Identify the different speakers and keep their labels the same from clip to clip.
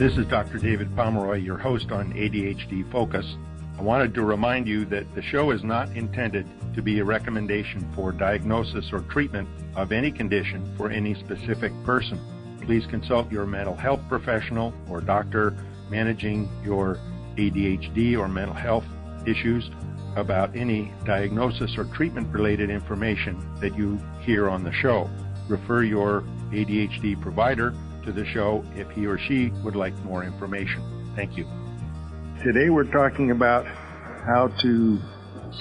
Speaker 1: This is Dr. David Pomeroy, your host on ADHD Focus. I wanted to remind you that the show is not intended to be a recommendation for diagnosis or treatment of any condition for any specific person. Please consult your mental health professional or doctor managing your ADHD or mental health issues about any diagnosis or treatment-related information that you hear on the show. Refer your ADHD provider to the show if he or she would like more information. Thank you. Today we're talking about how to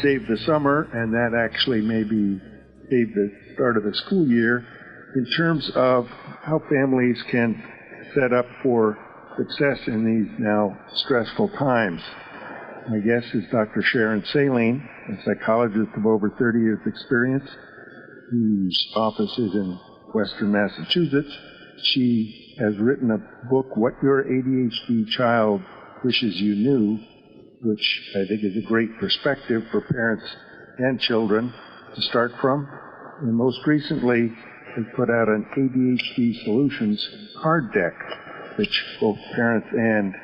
Speaker 1: save the summer, and that actually maybe save the start of the school year, in terms of how families can set up for success in these now stressful times. My guest is Dr. Sharon Saline, a psychologist of over 30 years experience, whose office is in Western Massachusetts. She has written a book, What Your ADHD Child Wishes You Knew, which I think is a great perspective for parents and children to start from. And most recently, has put out an ADHD Solutions card deck, which both parents and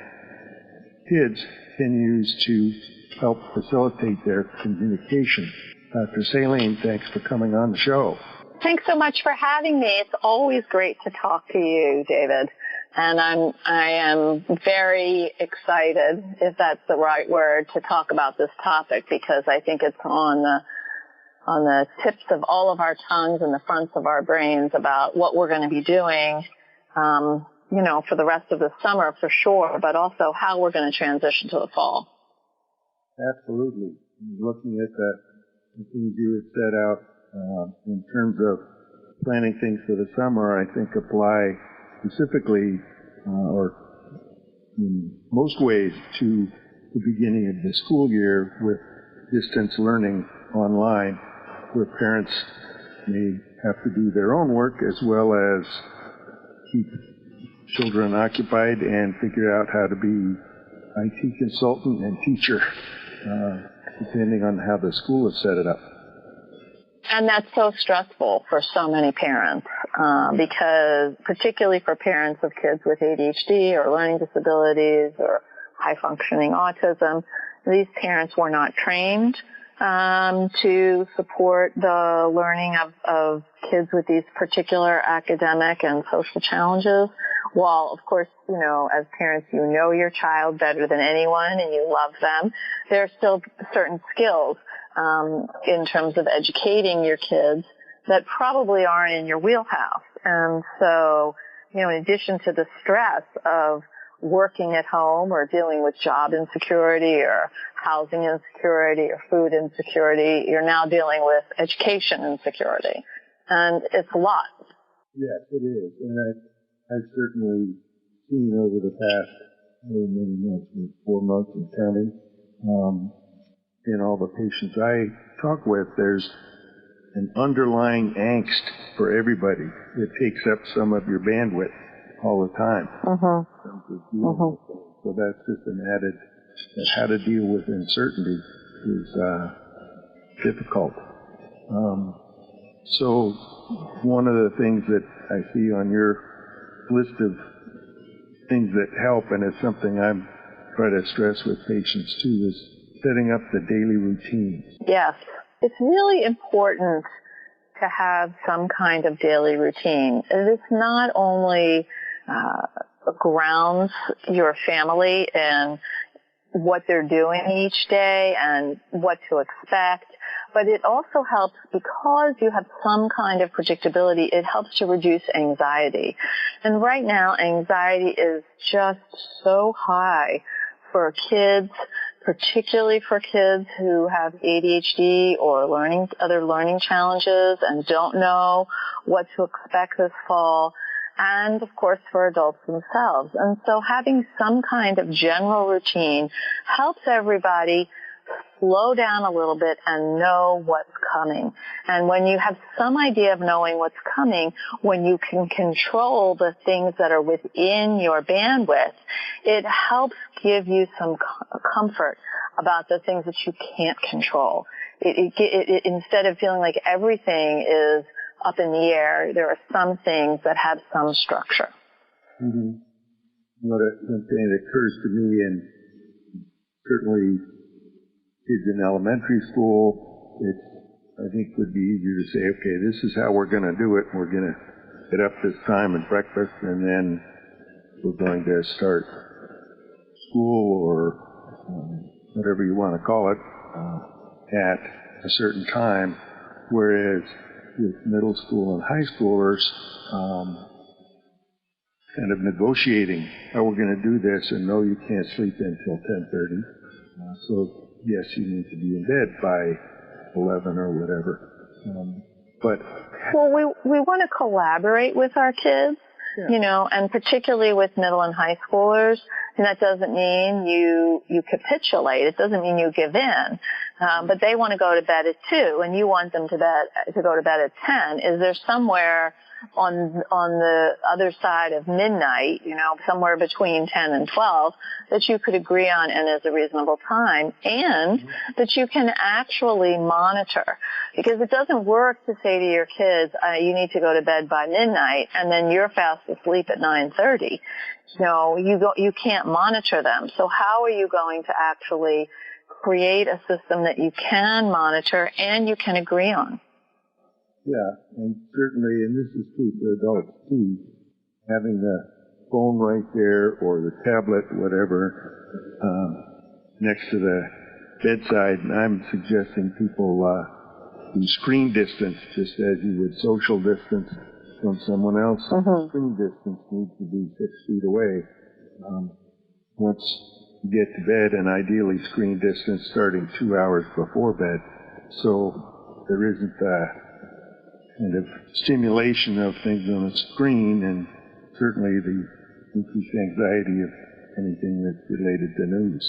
Speaker 1: kids can use to help facilitate their communication. Dr. Saline, thanks for coming on the show.
Speaker 2: Thanks so much for having me. It's always great to talk to you, David. And I am very excited, if that's the right word, to talk about this topic, because I think it's on the tips of all of our tongues and the fronts of our brains about what we're going to be doing, for the rest of the summer for sure, but also how we're going to transition to the fall.
Speaker 1: Absolutely. Looking at the things you had set out in terms of planning things for the summer, I think apply specifically or in most ways to the beginning of the school year with distance learning online, where parents may have to do their own work as well as keep children occupied and figure out how to be IT consultant and teacher, depending on how the school has set it up.
Speaker 2: And that's so stressful for so many parents, because particularly for parents of kids with ADHD or learning disabilities or high-functioning autism, these parents were not trained to support the learning of kids with these particular academic and social challenges. While, of course, as parents, you know your child better than anyone and you love them, there are still certain skills in terms of educating your kids that probably aren't in your wheelhouse. And so, in addition to the stress of working at home or dealing with job insecurity or housing insecurity or food insecurity, you're now dealing with education insecurity. And it's a lot.
Speaker 1: Yes, it is. And I've certainly seen over the past many months, 4 months and counting, in all the patients I talk with, there's an underlying angst for everybody that takes up some of your bandwidth all the time. So that's just an added, that how to deal with uncertainty is difficult. So one of the things that I see on your list of things that help, and it's something I'm trying to stress with patients too, is setting up the daily routine.
Speaker 2: Yes. It's really important to have some kind of daily routine. This not only grounds your family in what they're doing each day and what to expect, but it also helps, because you have some kind of predictability, it helps to reduce anxiety. And right now, anxiety is just so high for kids, particularly for kids who have ADHD or other learning challenges and don't know what to expect this fall, and of course for adults themselves. And so having some kind of general routine helps everybody slow down a little bit and know what's coming. And when you have some idea of knowing what's coming, when you can control the things that are within your bandwidth, it helps give you some comfort about the things that you can't control. It instead of feeling like everything is up in the air, there are some things that have some structure.
Speaker 1: Mm-hmm. Something that occurs to me, and certainly kids in elementary school, I think would be easier to say, okay, this is how we're going to do it. We're going to get up this time at breakfast, and then we're going to start school or whatever you want to call it at a certain time. Whereas with middle school and high schoolers, kind of negotiating how we're going to do this, and no, you can't sleep until 10:30. So yes, you need to be in bed by 11 or whatever.
Speaker 2: Well, we want to collaborate with our kids, and particularly with middle and high schoolers. And that doesn't mean you capitulate. It doesn't mean you give in. But they want to go to bed at 2, and you want them to go to bed at 10. Is there somewhere on the other side of midnight, somewhere between 10 and 12, that you could agree on and is a reasonable time, and that you can actually monitor? Because it doesn't work to say to your kids, you need to go to bed by midnight, and then you're fast asleep at 9:30. You can't monitor them. So how are you going to actually create a system that you can monitor and you can agree on?
Speaker 1: Yeah, and certainly, and this is true for adults too, having the phone right there or the tablet, whatever, next to the bedside. And I'm suggesting people do screen distance, just as you would social distance from someone else. Mm-hmm. Screen distance needs to be 6 feet away. Once you get to bed, and ideally screen distance starting 2 hours before bed, so there isn't kind of stimulation of things on a screen, and certainly the increased anxiety of anything that's related to news.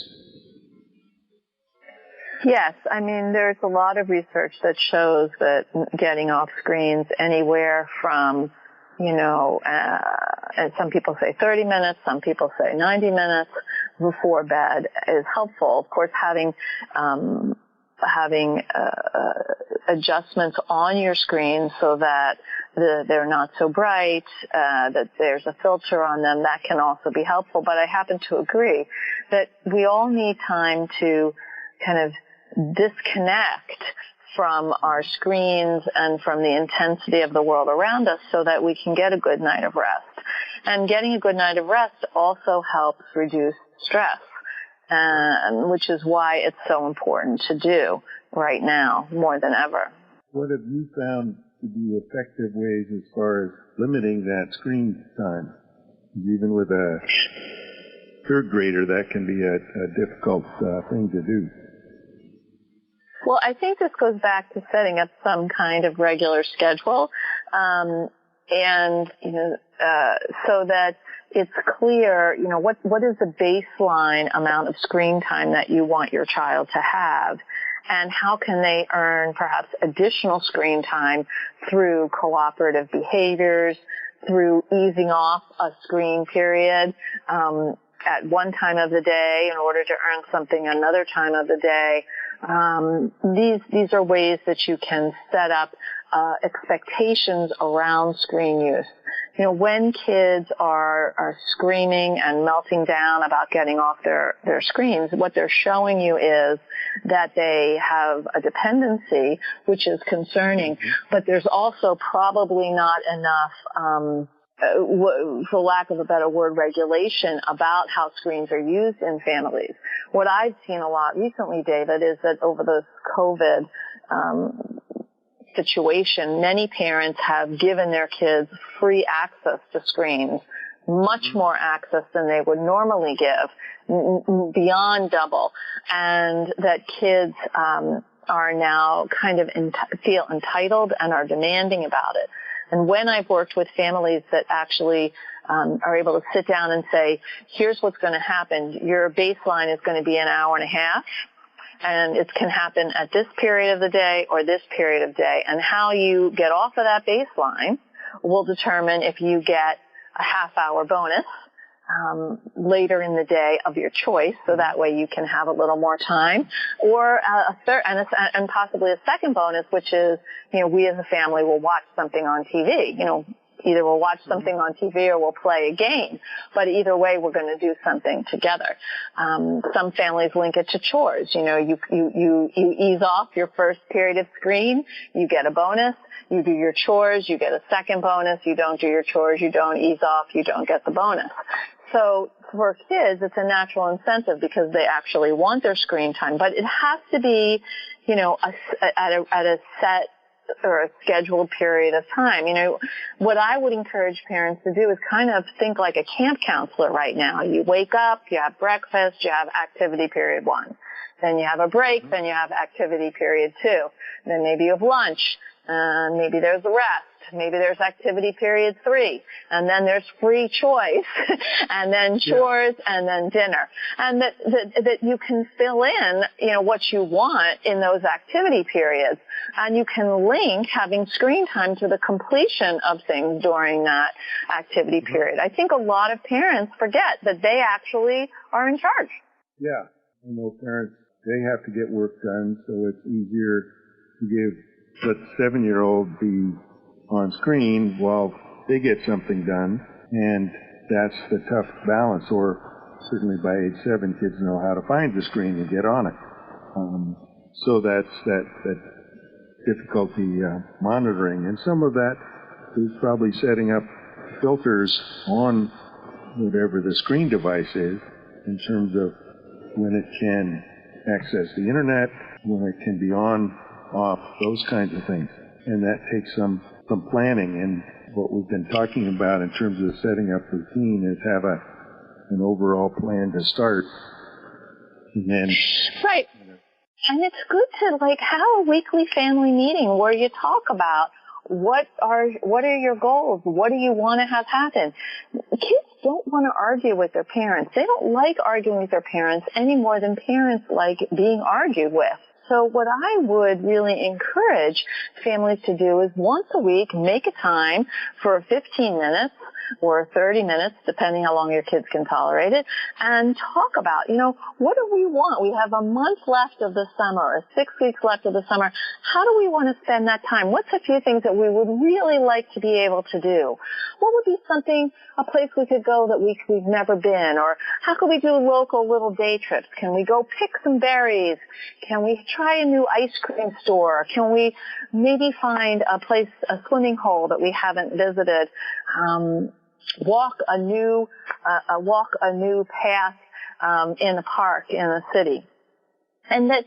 Speaker 2: Yes, I mean, there's a lot of research that shows that getting off screens anywhere from, and some people say 30 minutes, some people say 90 minutes before bed is helpful. Of course, having adjustments on your screen so that they're not so bright, that there's a filter on them, that can also be helpful. But I happen to agree that we all need time to kind of disconnect from our screens and from the intensity of the world around us so that we can get a good night of rest. And getting a good night of rest also helps reduce stress, which is why it's so important to do right now more than ever.
Speaker 1: What have you found to be effective ways as far as limiting that screen time? Even with a third grader, that can be a difficult thing to do.
Speaker 2: Well, I think this goes back to setting up some kind of regular schedule, so that it's clear, what is the baseline amount of screen time that you want your child to have, and how can they earn perhaps additional screen time through cooperative behaviors, through easing off a screen period at one time of the day in order to earn something another time of the day. These are ways that you can set up expectations around screen use. When kids are screaming and melting down about getting off their screens, what they're showing you is that they have a dependency, which is concerning, but there's also probably not enough for lack of a better word, regulation about how screens are used in families. What I've seen a lot recently, David, is that over the COVID situation, many parents have given their kids free access to screens, much more access than they would normally give, beyond double, and that kids are now kind of feel entitled and are demanding about it. And when I've worked with families that actually are able to sit down and say, here's what's going to happen. Your baseline is going to be an hour and a half, and it can happen at this period of the day or this period of day. And how you get off of that baseline will determine if you get a half-hour bonus later in the day of your choice, so that way you can have a little more time, or a third, and possibly a second bonus, which is, we as a family will watch something on TV. Either we'll watch something on TV or we'll play a game. But either way, we're going to do something together. Some families link it to chores. You know, you ease off your first period of screen, you get a bonus. You do your chores, you get a second bonus. You don't do your chores, you don't ease off, you don't get the bonus. So for kids, it's a natural incentive because they actually want their screen time. But it has to be, you know, at a set or a scheduled period of time. You know, what I would encourage parents to do is kind of think like a camp counselor right now. You wake up, you have breakfast, you have activity period 1. Then you have a break, then you have activity period 2. Then maybe you have lunch, maybe there's a rest. Maybe there's activity period 3, and then there's free choice, and then chores, and then dinner. And that you can fill in, you know, what you want in those activity periods, and you can link having screen time to the completion of things during that activity period. I think a lot of parents forget that they actually are in charge.
Speaker 1: Yeah, I know parents, they have to get work done, so it's easier to let the 7-year-old be on screen while they get something done, and that's the tough balance. Or certainly by age 7, kids know how to find the screen and get on it. So that's that difficulty monitoring, and some of that is probably setting up filters on whatever the screen device is in terms of when it can access the internet, when it can be on, off, those kinds of things. And that takes some planning, and what we've been talking about in terms of setting up routine is have an overall plan to start. And then,
Speaker 2: right. And it's good to have a weekly family meeting where you talk about what are your goals? What do you want to have happen? Kids don't want to argue with their parents. They don't like arguing with their parents any more than parents like being argued with. So what I would really encourage families to do is once a week make a time for 15 minutes or 30 minutes, depending how long your kids can tolerate it, and talk about, what do we want? We have a month left of the summer or 6 weeks left of the summer. How do we want to spend that time? What's a few things that we would really like to be able to do? What would be a place we could go that we've never been? Or how could we do local little day trips? Can we go pick some berries? Can we try a new ice cream store? Can we maybe find a swimming hole that we haven't visited? Walk a new path in a park in a city. And that,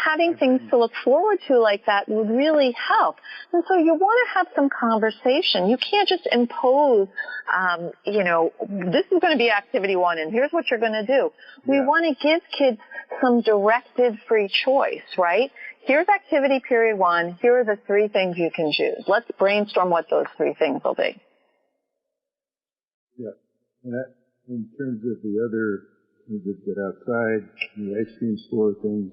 Speaker 2: having things to look forward to like that would really help. And so you want to have some conversation. You can't just impose, this is going to be activity 1 and here's what you're going to do. We want to give kids some directed free choice, right? Here's activity period 1. Here are the 3 things you can choose. Let's brainstorm what those 3 things will be.
Speaker 1: Yeah. And that, in terms of the other things that get outside, the ice cream store things,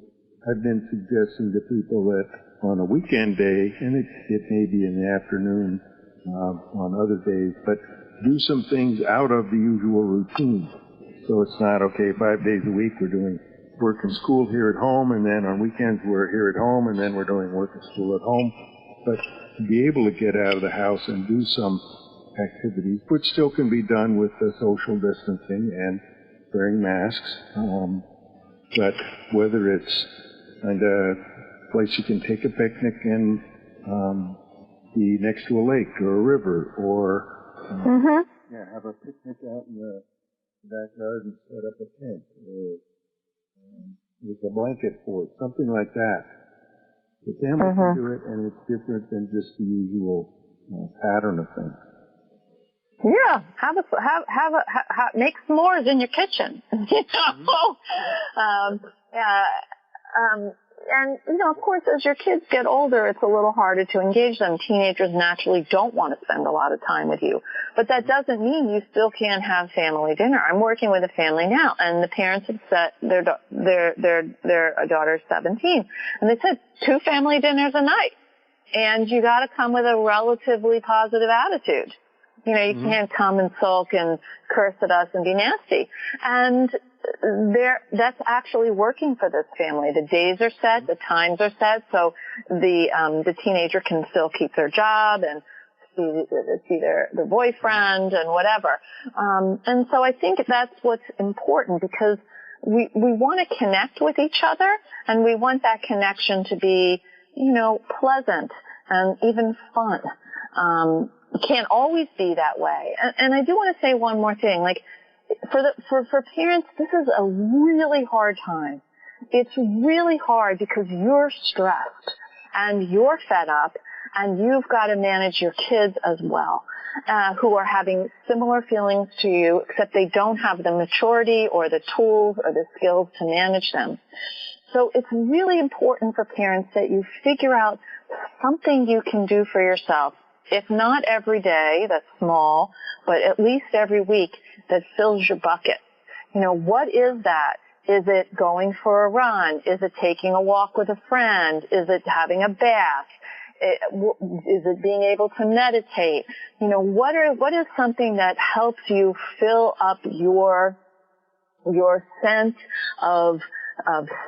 Speaker 1: I've been suggesting to people that on a weekend day, and it may be in the afternoon on other days, but do some things out of the usual routine. So it's not, 5 days a week we're doing work and school here at home, and then on weekends we're here at home, and then we're doing work and school at home. But to be able to get out of the house and do some activities, which still can be done with the social distancing and wearing masks, but whether it's a place you can take a picnic and be next to a lake or a river, or have a picnic out in the backyard and set up a tent, or with a blanket fort, something like that. The family can do it, and it's different than just the usual pattern of things.
Speaker 2: Yeah, make s'mores in your kitchen. And of course, as your kids get older, it's a little harder to engage them. Teenagers naturally don't want to spend a lot of time with you, but that doesn't mean you still can't have family dinner. I'm working with a family now, and the parents have set their daughter's 17, and they said 2 family dinners a night, and you got to come with a relatively positive attitude. You can't come and sulk and curse at us and be nasty. And that's actually working for this family. The days are set, the times are set, so the teenager can still keep their job and it's either the boyfriend and whatever. And so I think that's what's important, because we want to connect with each other, and we want that connection to be, pleasant and even fun. It can't always be that way. And I do want to say one more thing. Like, for parents, this is a really hard time. It's really hard because you're stressed and you're fed up, and you've got to manage your kids as well, who are having similar feelings to you, except they don't have the maturity or the tools or the skills to manage them. So it's really important for parents that you figure out something you can do for yourself. If not every day, that's small, but at least every week, that fills your bucket. What is that? Is it going for a run? Is it taking a walk with a friend? Is it having a bath? Is it being able to meditate? What is something that helps you fill up your sense of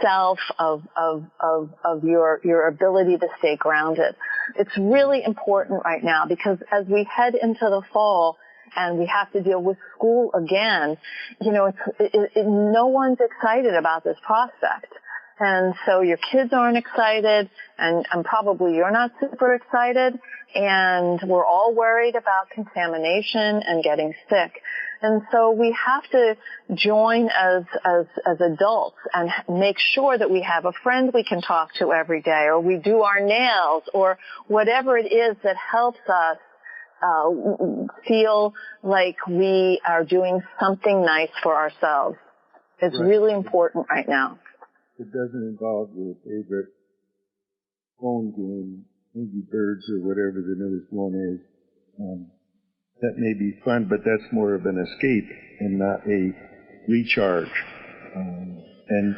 Speaker 2: self, of your ability to stay grounded? It's really important right now, because as we head into the fall and we have to deal with school again, no one's excited about this prospect. And so your kids aren't excited, and probably you're not super excited, and we're all worried about contamination and getting sick. And so we have to join as adults and make sure that we have a friend we can talk to every day, or we do our nails, or whatever it is that helps us feel like we are doing something nice for ourselves. It's really important right now.
Speaker 3: It doesn't involve your favorite phone game, Angry Birds or whatever the newest one is. That may be fun, but that's more of an escape and not a recharge.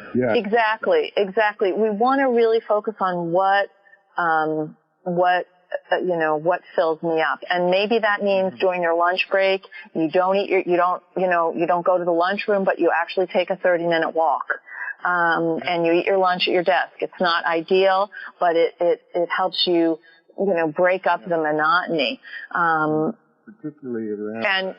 Speaker 3: Exactly. We want to really focus on what fills me up, and maybe that means during your lunch break you don't go to the lunchroom, but you actually take a 30-minute walk. And you eat your lunch at your desk. It's not ideal, but it helps you, break up the monotony. Particularly around. And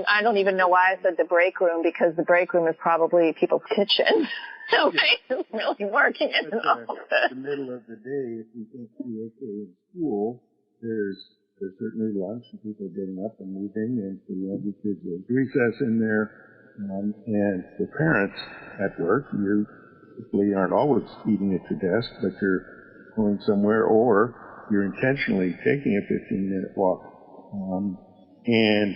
Speaker 3: I don't even know why I said the break room, because the break room is probably people's kitchen. Nobody's really working in an office. The middle of the day, if you think in school, there's certainly lunch, and people are getting up and moving, and so you have the kids at recess in there. And for parents at work, you typically aren't always eating at your desk, but you're going somewhere, or you're intentionally taking a 15-minute walk. And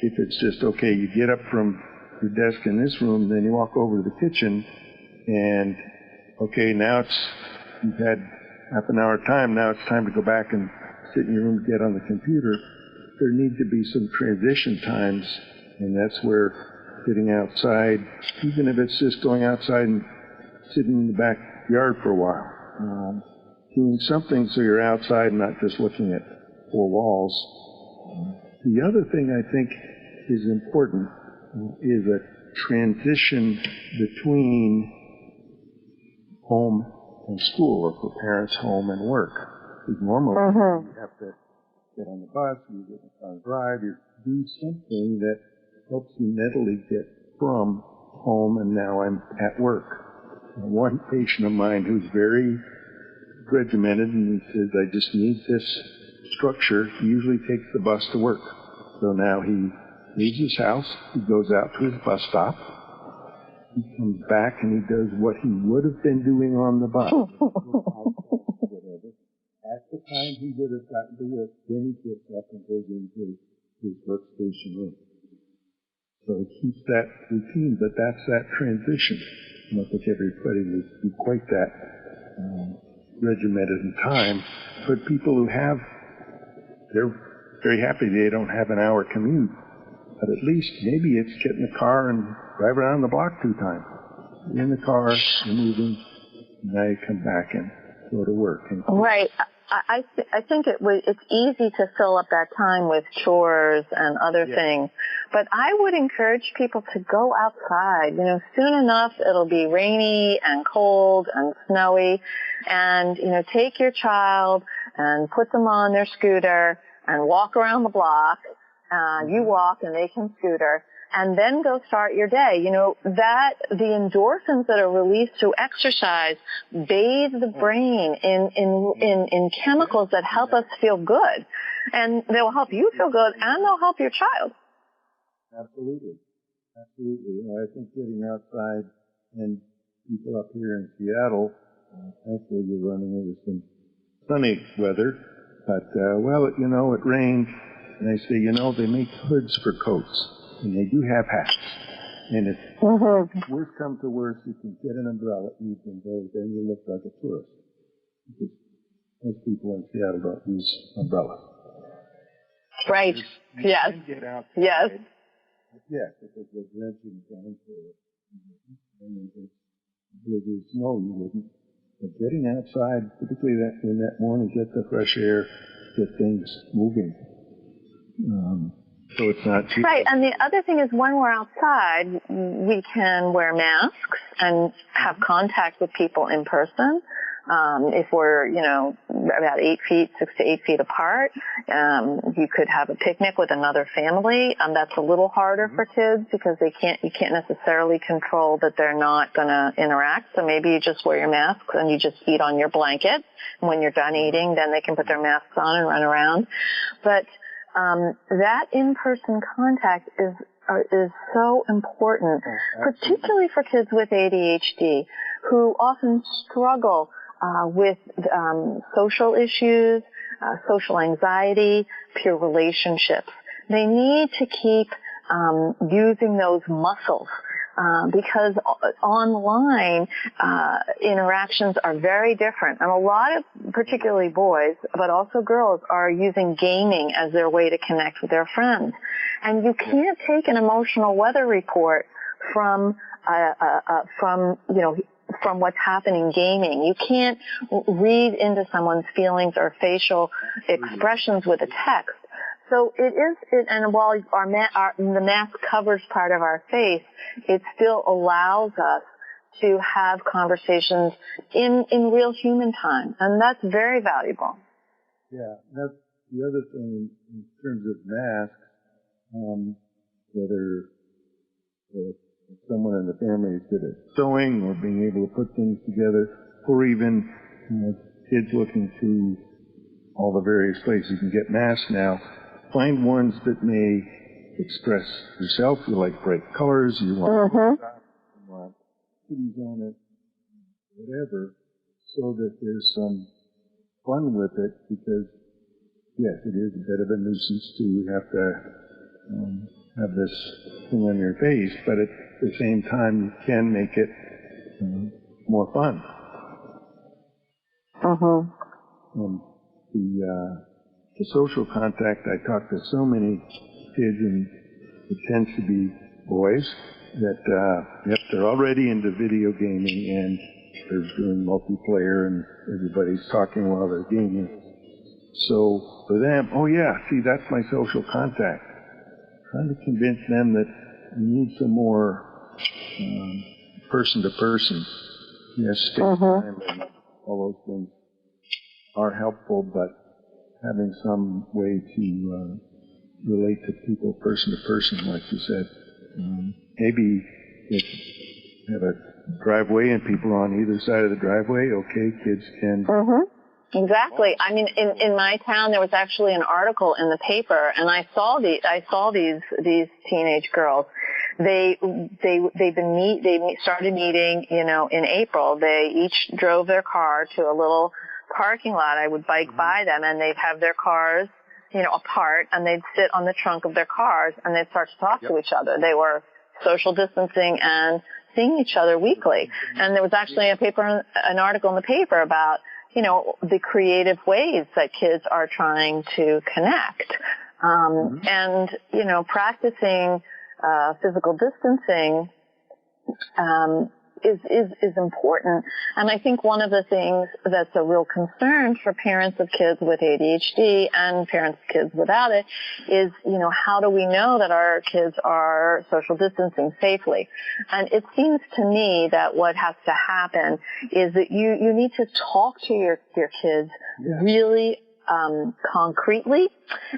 Speaker 3: if it's just, okay, you get up from your desk in this room, then you walk over to the kitchen, and, okay, now you've had half an hour time, now it's time to go back and sit in your room, get on the computer. There need to be some transition times, and that's where sitting outside, even if it's just going outside and sitting in the backyard for a while, doing something so you're outside and not just looking at four walls. The other thing I think is important is a transition between home and school, or for parents, home and work. Because normally you have to get on the bus, you get in the car and drive, you do something that helps you mentally get from home and now I'm at work. One patient of mine who's very regimented, and he says, I just need this structure. He usually takes the bus to work. So now he leaves his house, he goes out to his bus stop, he comes back and he does what he would have been doing on the bus. Whatever. At the time he would have gotten to work, then he gets up and goes into his workstation room. So he keeps that routine, but that's that transition. I don't think everybody would be quite that regimented in time, but people who have, they're very happy they don't have an hour commute, but at least maybe it's get in the car and drive around the block 2 times. You're in the car, you're moving, and now you come back and go to work.
Speaker 2: Right. I think it's easy to fill up that time with chores and other things, but I would encourage people to go outside. Soon enough it'll be rainy and cold and snowy, and take your child and put them on their scooter and walk around the block. You walk and they can scooter, and then go start your day. You know, that the endorphins that are released through exercise bathe the brain in chemicals that help us feel good. And they'll help you feel good, and they'll help your child.
Speaker 1: Absolutely. Absolutely. You know, I think getting outside, and people up here in Seattle, thankfully we're running into some sunny weather, but, well, you know, it rains, and I say, you know, they make hoods for coats, and they do have hats. And if worse comes to worse, you can get an umbrella, you can go, then you look like a tourist. Because most people in Seattle don't use umbrellas.
Speaker 2: Right. Yes.
Speaker 1: Get outside.
Speaker 2: Yes.
Speaker 1: Yes, because the drenching down for it. And if there's snow, you wouldn't. But getting outside, particularly in that morning, get the fresh air, get things moving. So it's not too...
Speaker 2: Right, and the other thing is when we're outside, we can wear masks and have contact with people in person. If we're, you know, about 6 to 8 feet apart, you could have a picnic with another family. That's a little harder for kids because you can't necessarily control that they're not going to interact. So maybe you just wear your masks and you just eat on your blanket. And when you're done eating, then they can put their masks on and run around. But that in-person contact is so important, particularly for kids with ADHD who often struggle with social issues, social anxiety, peer relationships. They need to keep using those muscles because online interactions are very different. And a lot of, particularly boys, but also girls, are using gaming as their way to connect with their friends. And you can't take an emotional weather report from what's happening gaming. You can't read into someone's feelings or facial expressions with a text. So and while the mask covers part of our face, it still allows us to have conversations in real human time, and that's very valuable.
Speaker 1: Yeah, that's the other thing in terms of masks, whether someone in the family is good at sewing or being able to put things together, or even kids looking through all the various places you can get masks now, find ones that may express yourself. You like bright colors, you want kitties on it, whatever, so that there's some fun with it, because, yes, it is a bit of a nuisance to have to have this thing on your face, but at the same time, you can make it more fun. And the social contact, I talk to so many kids, and it tends to be boys, that they're already into video gaming and they're doing multiplayer and everybody's talking while they're gaming. So for them, oh yeah, see, that's my social contact. Trying to convince them that you need some more person to person. Yes, space time and all those things are helpful, but having some way to relate to people person to person, like you said. Maybe if you have a driveway and people are on either side of the driveway, okay, kids can...
Speaker 2: Exactly. I mean, in my town, there was actually an article in the paper, and I saw these teenage girls. They started meeting, in April. They each drove their car to a little parking lot. I would bike by them, and they'd have their cars, apart, and they'd sit on the trunk of their cars, and they'd start to talk to each other. They were social distancing and seeing each other weekly. And there was actually an article in the paper about, the creative ways that kids are trying to connect. And, practicing physical distancing is important. And I think one of the things that's a real concern for parents of kids with ADHD and parents of kids without it is, how do we know that our kids are social distancing safely? And it seems to me that what has to happen is that you need to talk to your kids really concretely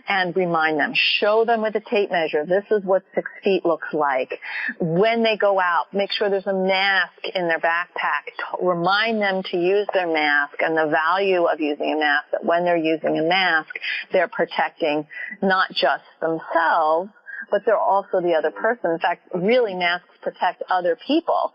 Speaker 2: and remind them. Show them with a tape measure. This is what 6 feet looks like. When they go out, make sure there's a mask in their backpack. Remind them to use their mask and the value of using a mask, that when they're using a mask, they're protecting not just themselves, but they're also the other person. In fact, really, masks protect other people.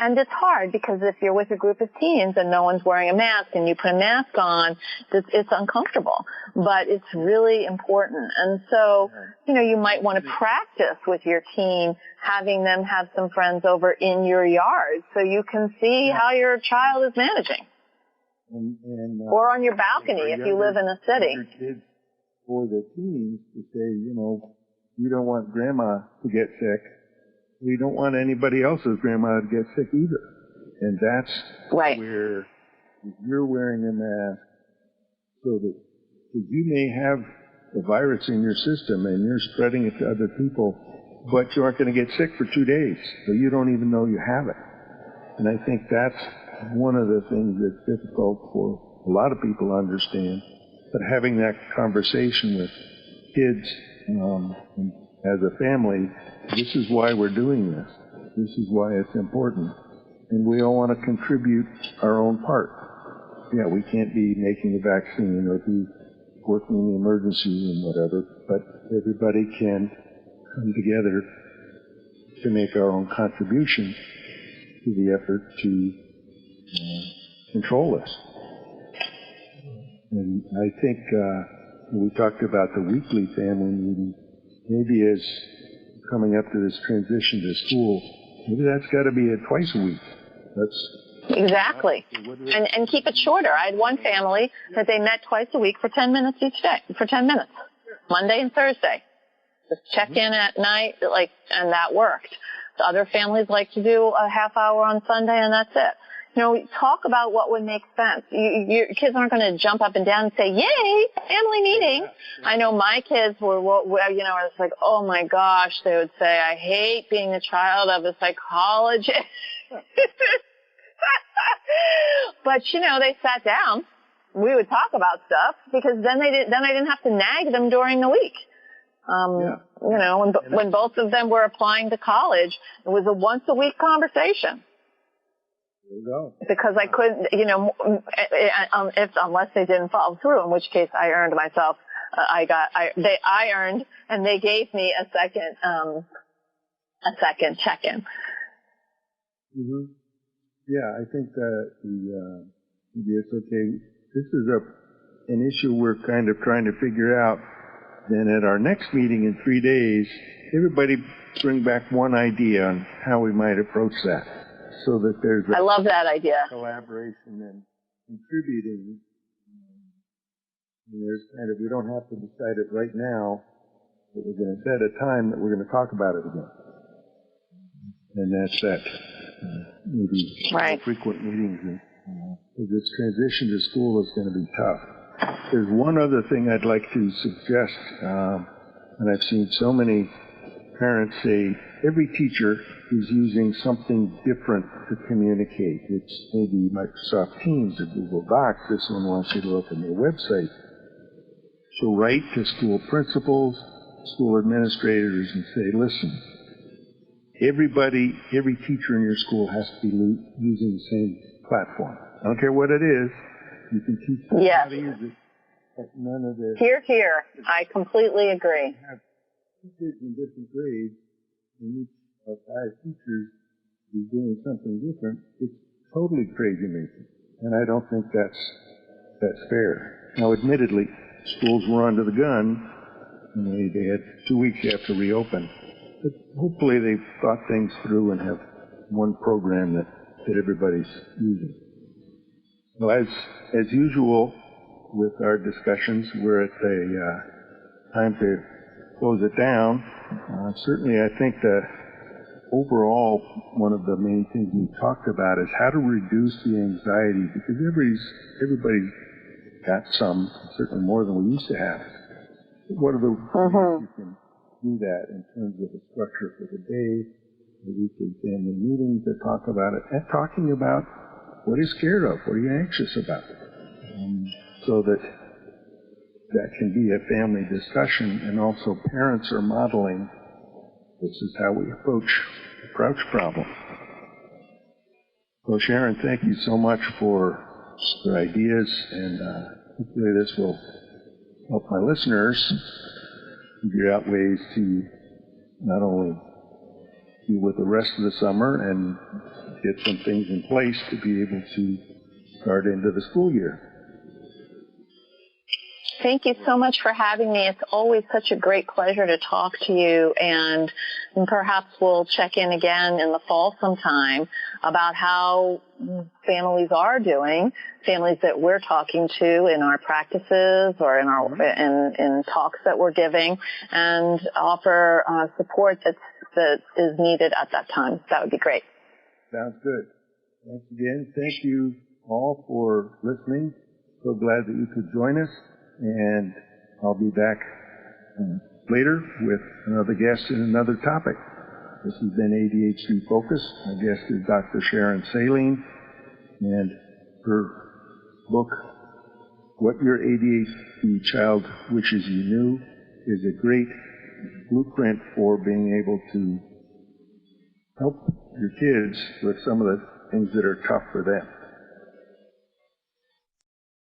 Speaker 2: And it's hard because if you're with a group of teens and no one's wearing a mask and you put a mask on, it's uncomfortable. But it's really important. And so, you might want to practice with your teen, having them have some friends over in your yard so you can see how your child is managing. Or on your balcony if you live in a city.
Speaker 1: Kids, for the teens to say, we don't want grandma to get sick. We don't want anybody else's grandma to get sick either. And that's where if you're wearing a mask so that you may have the virus in your system and you're spreading it to other people, but you aren't going to get sick for 2 days, so you don't even know you have it. And I think that's one of the things that's difficult for a lot of people to understand. But having that conversation with kids as a family, this is why we're doing this. This is why it's important. And we all want to contribute our own part. Yeah, we can't be making a vaccine or be working in the emergency room, whatever, but everybody can come together to make our own contribution to the effort to control this. And I think we talked about the weekly family meeting. Maybe as coming up to this transition to school, maybe that's got to be twice a week.
Speaker 2: Exactly. And keep it shorter. I had one family that they met twice a week for 10 minutes each day, for 10 minutes, Monday and Thursday. Just check in at night, and that worked. The other families like to do a half hour on Sunday, and that's it. Talk about what would make sense. Your kids aren't going to jump up and down and say, yay, family meeting. I know my kids were, it's like, oh my gosh, they would say, I hate being the child of a psychologist. But, they sat down. We would talk about stuff because then I didn't have to nag them during the week. When both of them were applying to college, it was a once a week conversation. Because I couldn't, unless they didn't follow through, in which case I earned myself. I earned, and they gave me a second check-in.
Speaker 1: Mm-hmm. Yeah, I think that it's okay. This is an issue we're kind of trying to figure out. Then at our next meeting in 3 days, everybody bring back one idea on how we might approach that. So that there's
Speaker 2: I love that idea.
Speaker 1: Collaboration and contributing. And there's we don't have to decide it right now, but we're going to set a time that we're going to talk about it again. And that's that. Maybe more frequent meetings. This transition to school is going to be tough. There's one other thing I'd like to suggest, and I've seen so many parents say every teacher is using something different to communicate. It's maybe Microsoft Teams or Google Docs. This one wants you to look at their website. So write to school principals, school administrators, and say, listen, every teacher in your school has to be using the same platform. I don't care what it is. You can teach them how to use it. But none of this.
Speaker 2: Here. I completely agree.
Speaker 1: You have two kids in different grades, and each of 5 teachers is doing something different. It's totally crazy making. And I don't think that's fair. Now, admittedly, schools were under the gun, and they had 2 weeks after reopen. But hopefully they've thought things through and have one program that everybody's using. Well, as usual with our discussions, we're at a time to close it down. Certainly, I think that overall, one of the main things we talked about is how to reduce the anxiety, because everybody's got some, certainly more than we used to have. What are the ways you can do that in terms of the structure for the day, the weekly family meetings that talk about it, and talking about what are you scared of, what are you anxious about, so that that can be a family discussion, and also parents are modeling this is how we approach problems. So Sharon, thank you so much for your ideas, and hopefully this will help my listeners figure out ways to not only deal with the rest of the summer and get some things in place to be able to start into the school year.
Speaker 2: Thank you so much for having me. It's always such a great pleasure to talk to you, and perhaps we'll check in again in the fall sometime about how families are doing, families that we're talking to in our practices or in our in talks that we're giving, and offer support that is needed at that time. That would be great.
Speaker 1: Sounds good. Thanks again. Thank you all for listening. So glad that you could join us. And I'll be back later with another guest and another topic. This has been ADHD Focus. My guest is Dr. Sharon Saline, and her book, What Your ADHD Child Wishes You Knew, is a great blueprint for being able to help your kids with some of the things that are tough for them.